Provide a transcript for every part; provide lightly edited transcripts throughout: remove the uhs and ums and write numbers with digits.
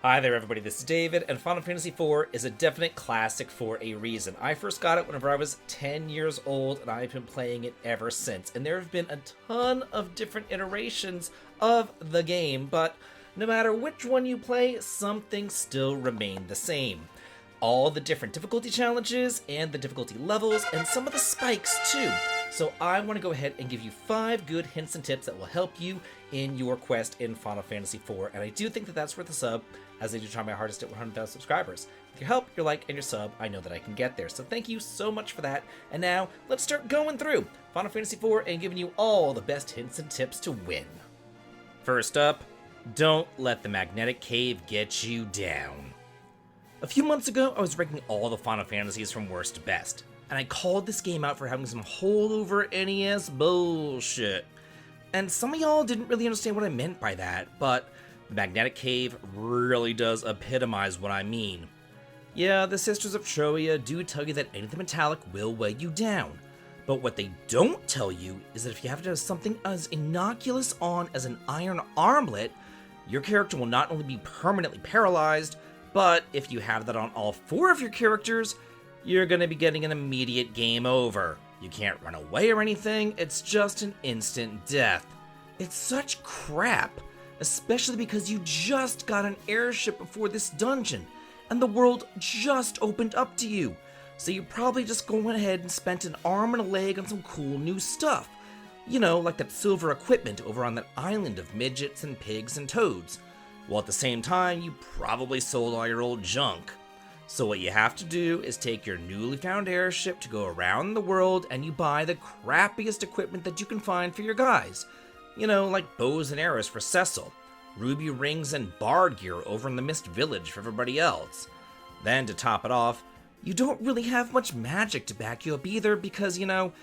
Hi there everybody, this is David, and Final Fantasy IV is a definite classic for a reason. I first got it whenever I was 10 years old, and I've been playing it ever since. And there have been a ton of different iterations of the game, but no matter which one you play, some things still remain the same. All the different difficulty challenges, and the difficulty levels, and some of the spikes too. So I want to go ahead and give you 5 good hints and tips that will help you in your quest in Final Fantasy IV, and I do think that that's worth a sub, as I do try my hardest at 100,000 subscribers. With your help, your like, and your sub, I know that I can get there, so thank you so much for that. And now, let's start going through Final Fantasy IV and giving you all the best hints and tips to win. First up, don't let the magnetic cave get you down. A few months ago, I was ranking all the Final Fantasies from worst to best, and I called this game out for having some holdover NES bullshit. And some of y'all didn't really understand what I meant by that, but the magnetic cave really does epitomize what I mean. Yeah, the Sisters of Troia do tell you that anything metallic will weigh you down, but what they don't tell you is that if you have to have something as innocuous on as an iron armlet, your character will not only be permanently paralyzed, but if you have that on all 4 of your characters, you're going to be getting an immediate game over. You can't run away or anything, it's just an instant death. It's such crap, especially because you just got an airship before this dungeon, and the world just opened up to you. So you probably just go ahead and spent an arm and a leg on some cool new stuff. You know, like that silver equipment over on that island of midgets and pigs and toads. While at the same time, you probably sold all your old junk. So what you have to do is take your newly found airship to go around the world, and you buy the crappiest equipment that you can find for your guys. You know, like bows and arrows for Cecil, ruby rings and bard gear over in the Mist Village for everybody else. Then to top it off, you don't really have much magic to back you up either because, you know,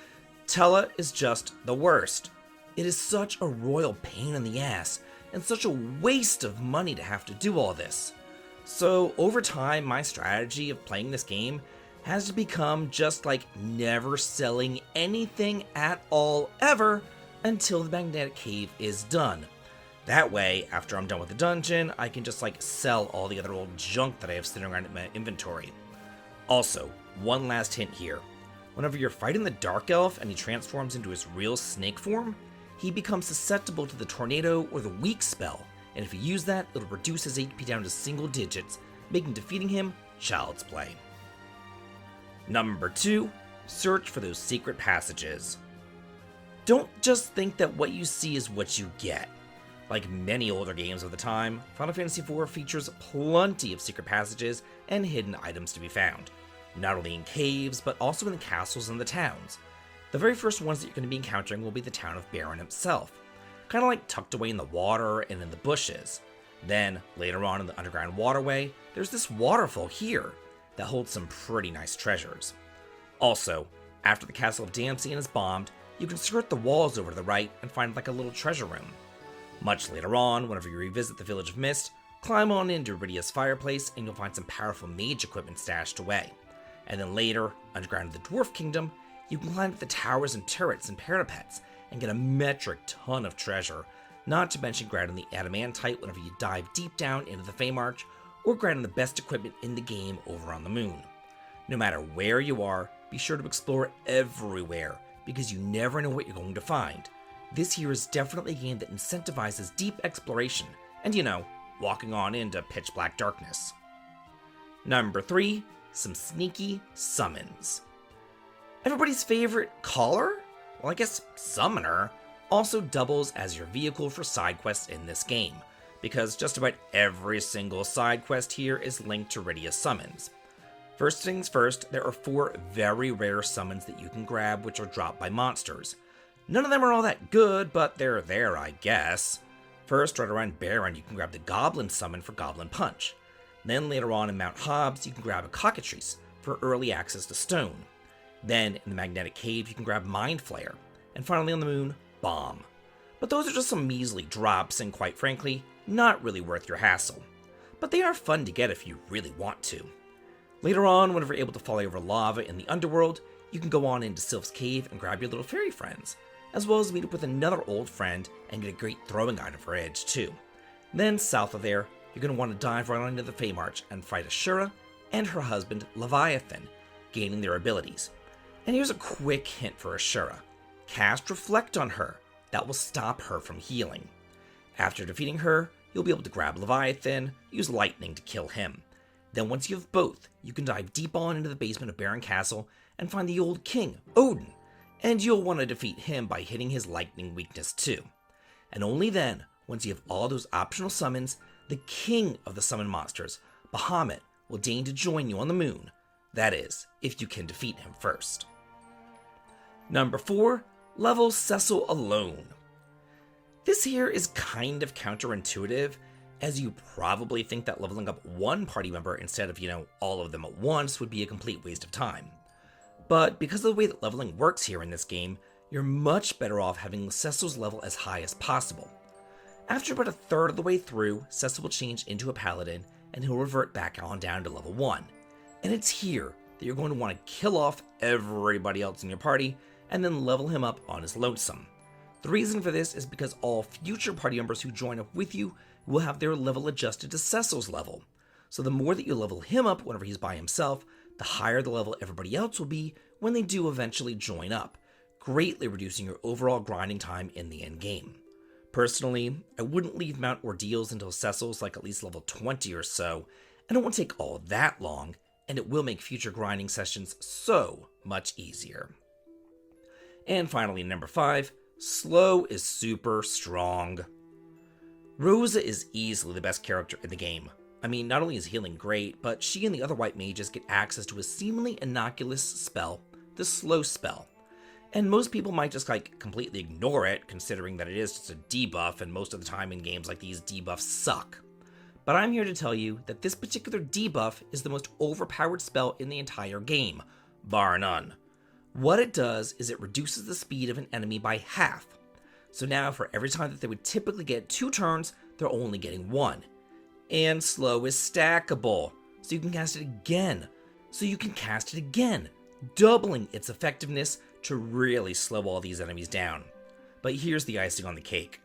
Tella is just the worst. It is such a royal pain in the ass, and such a waste of money to have to do all this. So over time, my strategy of playing this game has become just like never selling anything at all ever until the magnetic cave is done. That way, after I'm done with the dungeon, I can just like sell all the other old junk that I have sitting around in my inventory. Also, one last hint here. Whenever you're fighting the Dark Elf and he transforms into his real snake form, he becomes susceptible to the tornado or the weak spell, and if you use that, it'll reduce his HP down to single digits, making defeating him child's play. Number 2, search for those secret passages. Don't just think that what you see is what you get. Like many older games of the time, Final Fantasy IV features plenty of secret passages and hidden items to be found, not only in caves, but also in the castles and the towns. The very first ones that you're going to be encountering will be the town of Baron itself, kind of like tucked away in the water and in the bushes. Then, later on in the underground waterway, there's this waterfall here that holds some pretty nice treasures. Also, after the castle of Damcyan is bombed, you can skirt the walls over to the right and find like a little treasure room. Much later on, whenever you revisit the Village of Mist, climb on into Iridia's fireplace and you'll find some powerful mage equipment stashed away. And then later, underground in the Dwarf Kingdom, you can climb up the towers and turrets and parapets and get a metric ton of treasure, not to mention grabbing the adamantite whenever you dive deep down into the Fame Arch, or grabbing the best equipment in the game over on the moon. No matter where you are, be sure to explore everywhere, because you never know what you're going to find. This here is definitely a game that incentivizes deep exploration, and you know, walking on into pitch black darkness. Number 3, some sneaky summons. Everybody's favorite caller? Well, I guess summoner also doubles as your vehicle for side quests in this game, because just about every single side quest here is linked to Iridia summons. First things first, there are 4 very rare summons that you can grab which are dropped by monsters. None of them are all that good, but they're there, I guess. First, right around Baron, you can grab the Goblin summon for Goblin Punch. Then later on in Mount Hobbs, you can grab a Cockatrice for early access to Stone. Then, in the Magnetic Cave, you can grab Mind Flayer. And finally on the moon, Bomb. But those are just some measly drops, and quite frankly, not really worth your hassle. But they are fun to get if you really want to. Later on, whenever you're able to fly over lava in the underworld, you can go on into Sylph's Cave and grab your little fairy friends, as well as meet up with another old friend and get a great throwing item for Edge too. Then south of there, you're going to want to dive right on into the Feymarch and fight Ashura and her husband Leviathan, gaining their abilities. And here's a quick hint for Ashura. Cast Reflect on her. That will stop her from healing. After defeating her, you'll be able to grab Leviathan, use lightning to kill him. Then once you have both, you can dive deep on into the basement of Baron Castle and find the old king, Odin, and you'll want to defeat him by hitting his lightning weakness too. And only then, once you have all those optional summons, the king of the summon monsters, Bahamut, will deign to join you on the moon. That is, if you can defeat him first. Number 4, level Cecil alone. This here is kind of counterintuitive, as you probably think that leveling up one party member instead of, all of them at once would be a complete waste of time. But because of the way that leveling works here in this game, you're much better off having Cecil's level as high as possible. After about a third of the way through, Cecil will change into a paladin, and he'll revert back on down to level 1. And it's here that you're going to want to kill off everybody else in your party, and then level him up on his lonesome. The reason for this is because all future party members who join up with you will have their level adjusted to Cecil's level. So the more that you level him up whenever he's by himself, the higher the level everybody else will be when they do eventually join up, greatly reducing your overall grinding time in the end game. Personally, I wouldn't leave Mount Ordeals until Cecil's like at least level 20 or so, and it won't take all that long, and it will make future grinding sessions so much easier. And finally, number 5, slow is super strong. Rosa is easily the best character in the game. I mean, not only is healing great, but she and the other white mages get access to a seemingly innocuous spell, the slow spell. And most people might just completely ignore it, considering that it is just a debuff, and most of the time in games like these, debuffs suck. But I'm here to tell you that this particular debuff is the most overpowered spell in the entire game, bar none. What it does is it reduces the speed of an enemy by half. So now for every time that they would typically get 2 turns, they're only getting 1. And slow is stackable, so you can cast it again, doubling its effectiveness to really slow all these enemies down. But here's the icing on the cake.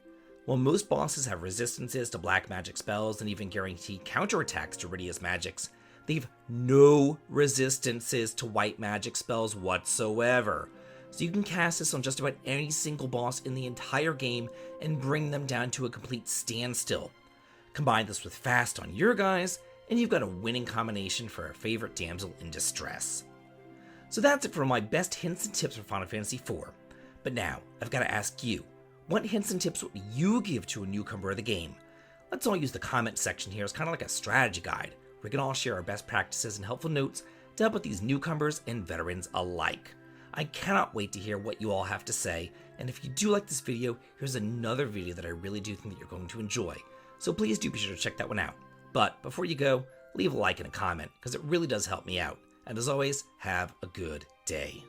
While most bosses have resistances to black magic spells and even guarantee counterattacks to Rydia's magics, they have no resistances to white magic spells whatsoever. So you can cast this on just about any single boss in the entire game and bring them down to a complete standstill. Combine this with fast on your guys, and you've got a winning combination for a favorite damsel in distress. So that's it for my best hints and tips for Final Fantasy IV. But now, I've got to ask you, what hints and tips would you give to a newcomer of the game? Let's all use the comment section here as kind of like a strategy guide. We can all share our best practices and helpful notes to help with these newcomers and veterans alike. I cannot wait to hear what you all have to say, and if you do like this video, here's another video that I really do think that you're going to enjoy. So please do be sure to check that one out. But before you go, leave a like and a comment, because it really does help me out. And as always, have a good day.